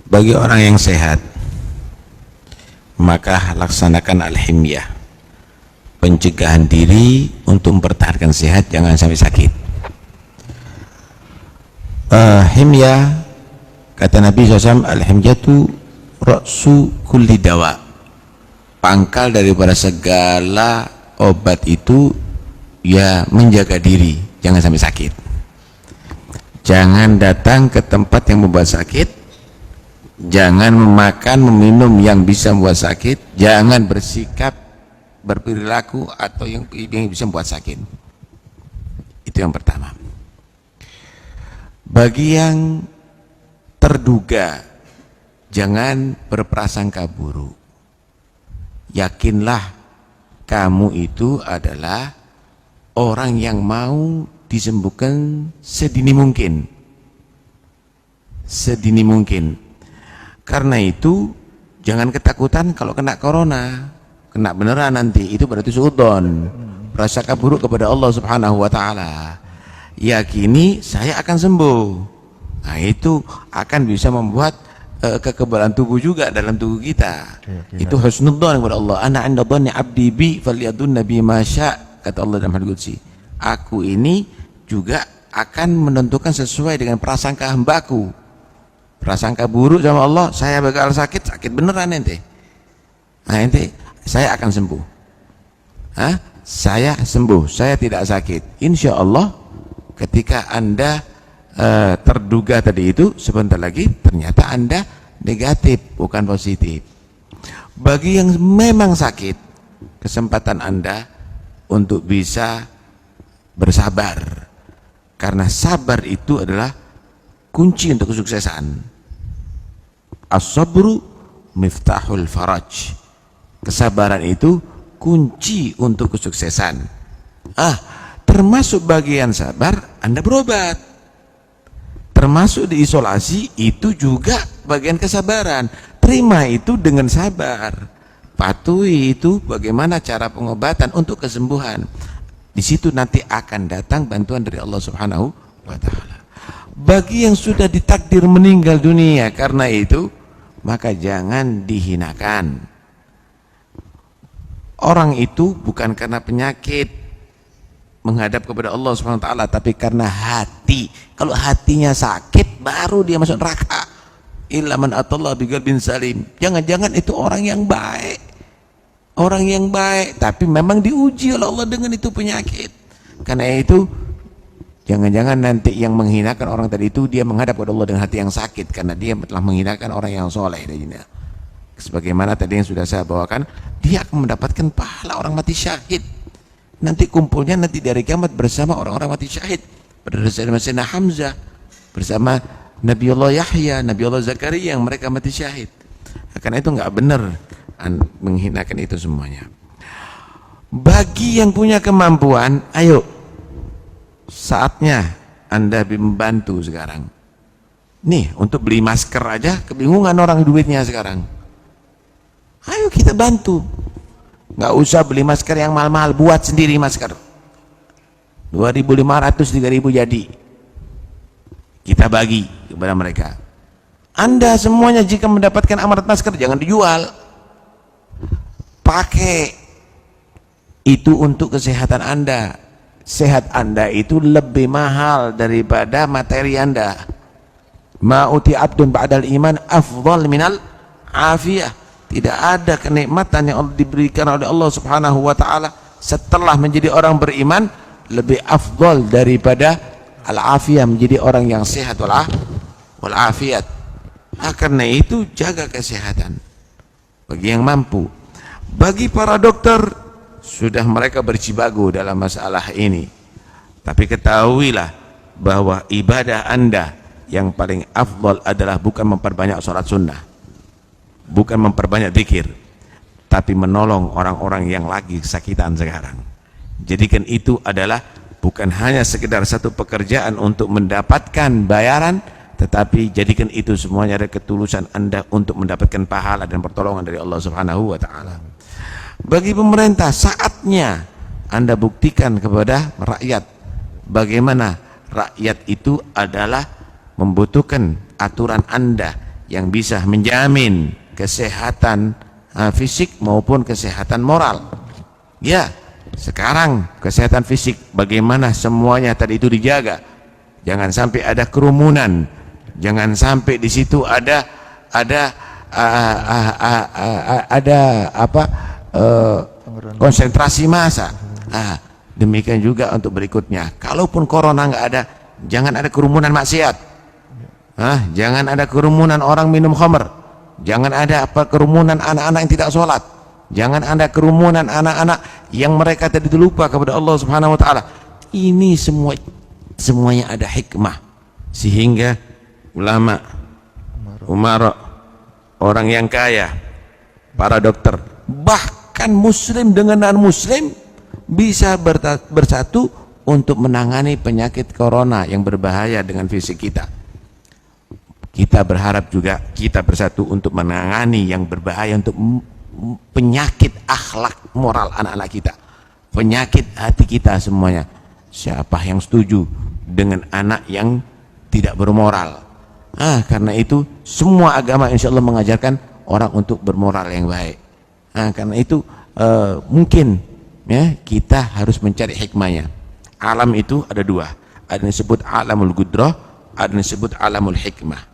Bagi orang yang sehat, maka laksanakan al-himyah, pencegahan diri untuk mempertahankan sehat, jangan sampai sakit. Himyah, kata Nabi SAW, al-himyatu ra'su kulli dawa, pangkal daripada segala obat itu ya menjaga diri, jangan sampai sakit. Jangan datang ke tempat yang membuat sakit, jangan memakan, meminum yang bisa membuat sakit, jangan bersikap, berperilaku atau yang bisa membuat sakit. Itu yang pertama. Bagi yang terduga, jangan berprasangka buruk. Yakinlah kamu itu adalah orang yang mau disembuhkan sedini mungkin. Sedini mungkin. Karena itu jangan ketakutan kalau kena corona, kena beneran nanti, itu berarti suudzon, prasangka buruk kepada Allah Subhanahu wa taala. Yakini saya akan sembuh. Nah, itu akan bisa membuat kekebalan tubuh juga dalam tubuh kita. Itu husnudzon kepada Allah. Ana 'inda dhanni 'abdi bi falyadhunna bi ma syaa, kata Allah dalam hadits qudsi. Aku ini juga akan menentukan sesuai dengan prasangka hambaku. Prasangka buruk sama Allah, saya bakal sakit beneran ente. Nah, ente, saya akan sembuh. Hah? Saya sembuh, saya tidak sakit. Insya Allah ketika Anda terduga tadi itu, sebentar lagi ternyata Anda negatif, bukan positif. Bagi yang memang sakit, kesempatan Anda untuk bisa bersabar, karena sabar itu adalah kunci untuk kesuksesan. As-sabru miftahul faraj. Kesabaran itu kunci untuk kesuksesan. Termasuk bagian sabar, Anda berobat. Termasuk diisolasi, itu juga bagian kesabaran. Terima itu dengan sabar. Patuhi itu bagaimana cara pengobatan untuk kesembuhan. Di situ nanti akan datang bantuan dari Allah Subhanahu wa taala. Bagi yang sudah ditakdir meninggal dunia karena itu, maka jangan dihinakan. Orang itu bukan karena penyakit menghadap kepada Allah Subhanahu wa taala, tapi karena hati. Kalau hatinya sakit, baru dia masuk neraka. Illa man atallah biqalbin salim. Jangan-jangan itu orang yang baik. Orang yang baik, tapi memang diuji oleh Allah dengan itu penyakit. Karena itu, jangan-jangan nanti yang menghinakan orang tadi itu, dia menghadap kepada Allah dengan hati yang sakit, karena dia telah menghinakan orang yang soleh. Sebagaimana tadi yang sudah saya bawakan, dia akan mendapatkan pahala orang mati syahid. Nanti kumpulnya nanti dari kiamat bersama orang-orang mati syahid, bersama Sayyidina Hamzah, bersama Nabiullah Yahya, Nabiullah Zakaria, yang mereka mati syahid. Karena itu nggak benar menghinakan itu semuanya. Bagi yang punya kemampuan, ayo, saatnya Anda membantu sekarang. Nih, untuk beli masker aja kebingungan orang duitnya sekarang. Ayo kita bantu. Nggak usah beli masker yang mahal-mahal, buat sendiri masker. 2.500, 3.000 jadi. Kita bagi kepada mereka. Anda semuanya jika mendapatkan amarat masker, jangan dijual. Pakai. Itu untuk kesehatan Anda. Sehat Anda itu lebih mahal daripada materi Anda. Ma'uti abdun ba'dal iman afdal minal afiyah. Tidak ada kenikmatan yang diberikan oleh Allah Subhanahu wa taala setelah menjadi orang beriman lebih afdal daripada al-afiyah, menjadi orang yang sehat wal afiyat. Karena itu jaga kesehatan bagi yang mampu. Bagi para dokter, sudah mereka berjibaku dalam masalah ini. Tapi ketahuilah bahwa ibadah Anda yang paling afdal adalah bukan memperbanyak sholat sunnah, bukan memperbanyak zikir, tapi menolong orang-orang yang lagi kesakitan sekarang. Jadikan itu adalah bukan hanya sekedar satu pekerjaan untuk mendapatkan bayaran, tetapi jadikan itu semuanya ada ketulusan Anda untuk mendapatkan pahala dan pertolongan dari Allah Subhanahu wa taala. Bagi pemerintah, saatnya Anda buktikan kepada rakyat bagaimana rakyat itu adalah membutuhkan aturan Anda yang bisa menjamin kesehatan fisik maupun kesehatan moral. Ya, sekarang kesehatan fisik bagaimana semuanya tadi itu dijaga. Jangan sampai ada kerumunan, jangan sampai di situ ada konsentrasi massa. Demikian juga untuk berikutnya. Kalaupun corona nggak ada, jangan ada kerumunan maksiat. Jangan ada kerumunan orang minum khamr. Jangan ada kerumunan anak-anak yang tidak sholat. Jangan ada kerumunan anak-anak yang mereka tadi lupa kepada Allah Subhanahu wa taala. Ini semuanya ada hikmah, sehingga ulama, umara, orang yang kaya, para dokter, bahkan muslim dengan non-muslim bisa bersatu untuk menangani penyakit corona yang berbahaya dengan fisik kita. Kita berharap juga kita bersatu untuk menangani yang berbahaya untuk penyakit akhlak moral anak-anak kita, penyakit hati kita semuanya. Siapa yang setuju dengan anak yang tidak bermoral? Karena itu semua agama insya Allah mengajarkan orang untuk bermoral yang baik. Karena itu mungkin ya kita harus mencari hikmahnya. Alam itu ada dua, ada yang disebut alamul gudrah, ada yang disebut alamul hikmah.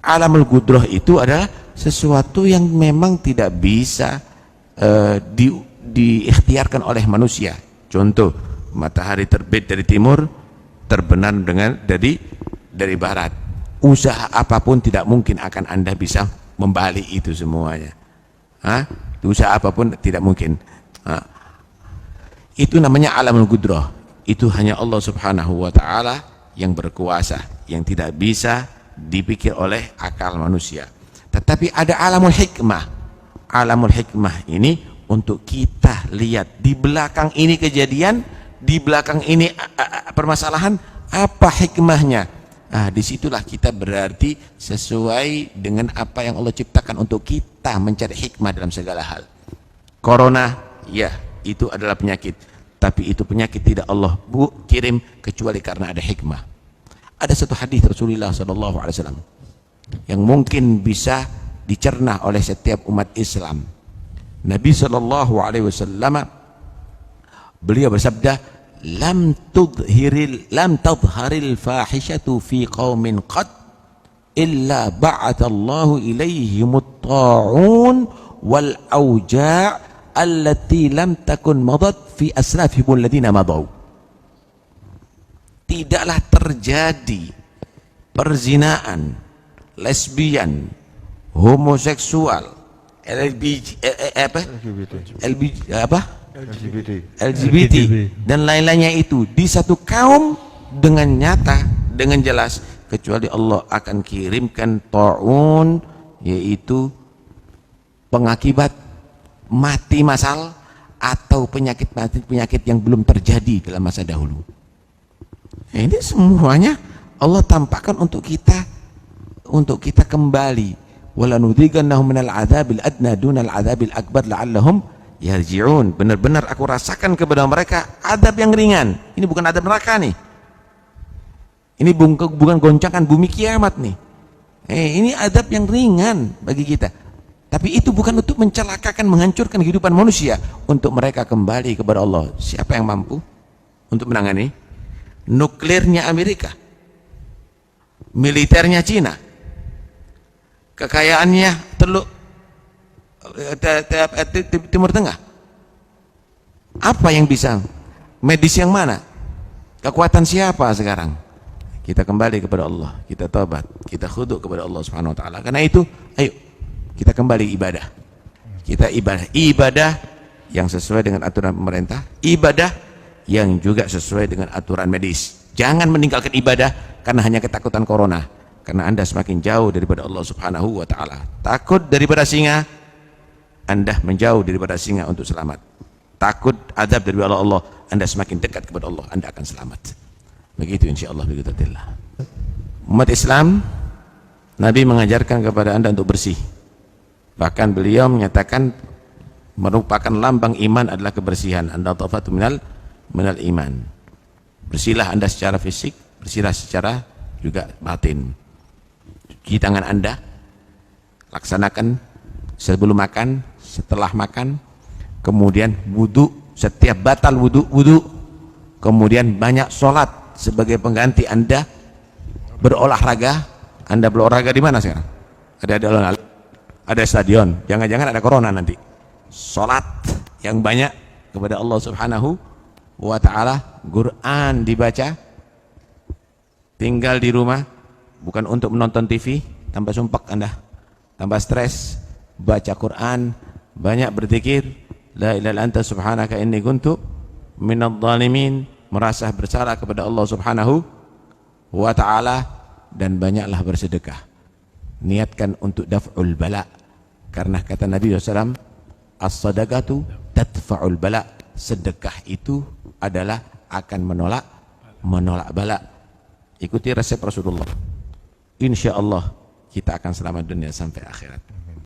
Alamul gudrah itu adalah sesuatu yang memang tidak bisa diikhtiarkan oleh manusia. Contoh, matahari terbit dari timur, terbenam dari barat. Usaha apapun tidak mungkin akan Anda bisa membalik itu semuanya. Usaha apapun tidak mungkin. Itu namanya alamul gudrah. Itu hanya Allah Subhanahu wa taala yang berkuasa, yang tidak bisa dipikir oleh akal manusia. Tetapi ada alamul hikmah. Alamul hikmah ini untuk kita lihat di belakang ini kejadian, di belakang ini permasalahan, apa hikmahnya. Disitulah kita berarti sesuai dengan apa yang Allah ciptakan untuk kita mencari hikmah dalam segala hal. Corona, ya itu adalah penyakit, tapi itu penyakit tidak Allah kirim kecuali karena ada hikmah. Ada satu hadis Rasulullah SAW yang mungkin bisa dicerna oleh setiap umat Islam. Nabi SAW beliau bersabda, lam tadharil fahishatu fi qaumin qad illa ba'athallahu ilaihimut ta'un wal auja' allati lam takun madat fi aslafihim alladhina madaw. Tidaklah terjadi perzinaan, lesbian, homoseksual, LGBT dan lain-lainnya itu di satu kaum dengan nyata, dengan jelas, kecuali Allah akan kirimkan ta'un, yaitu pengakibat mati massal atau penyakit yang belum terjadi dalam masa dahulu. Ini semuanya Allah tampakkan untuk kita kembali. Walanudhigannahum minal adzabil adna dunal adzabil akbar la'allahum yarji'un. Benar-benar aku rasakan kepada mereka adab yang ringan. Ini bukan adab neraka nih. Ini bukan goncangan bumi kiamat nih. Ini adab yang ringan bagi kita. Tapi itu bukan untuk mencelakakan, menghancurkan kehidupan manusia, untuk mereka kembali kepada Allah. Siapa yang mampu untuk menangani? Nuklirnya Amerika, militernya Cina, kekayaannya Timur Tengah. Apa yang bisa? Medis yang mana? Kekuatan siapa sekarang? Kita kembali kepada Allah, kita taubat, kita khudu kepada Allah Subhanahu wa taala. Karena itu, ayo kita kembali ibadah. Kita ibadah yang sesuai dengan aturan pemerintah, ibadah yang juga sesuai dengan aturan medis. Jangan meninggalkan ibadah karena hanya ketakutan corona, karena Anda semakin jauh daripada Allah Subhanahu wa taala. Takut daripada singa, Anda menjauh daripada singa untuk selamat. Takut azab dari Allah, Anda semakin dekat kepada Allah, Anda akan selamat. Begitu insyaallah biqudratillah. Umat Islam, Nabi mengajarkan kepada Anda untuk bersih. Bahkan beliau menyatakan merupakan lambang iman adalah kebersihan. Anda tafatu minal iman. Bersihlah Anda secara fisik, bersihlah secara juga batin. Cuci tangan Anda, laksanakan sebelum makan, setelah makan, kemudian wudu, setiap batal wudu, kemudian banyak sholat sebagai pengganti Anda berolahraga. Anda berolahraga di mana sekarang? Ada stadion, jangan-jangan ada corona nanti. Sholat yang banyak kepada Allah Subhanahu wa ta'ala, Quran dibaca, tinggal di rumah, bukan untuk menonton TV, tambah sumpek Anda, tambah stres, baca Quran, banyak berzikir, la ilaha illa anta subhanaka inni kuntu minadh dhalimin, merasa bersalah kepada Allah Subhanahu wa ta'ala, dan banyaklah bersedekah. Niatkan untuk daf'ul bala, karena kata Nabi SAW, as-sadaqatu tadfa'ul bala, sedekah itu adalah akan menolak bala. Ikuti resep Rasulullah, insya Allah kita akan selamat dunia sampai akhirat.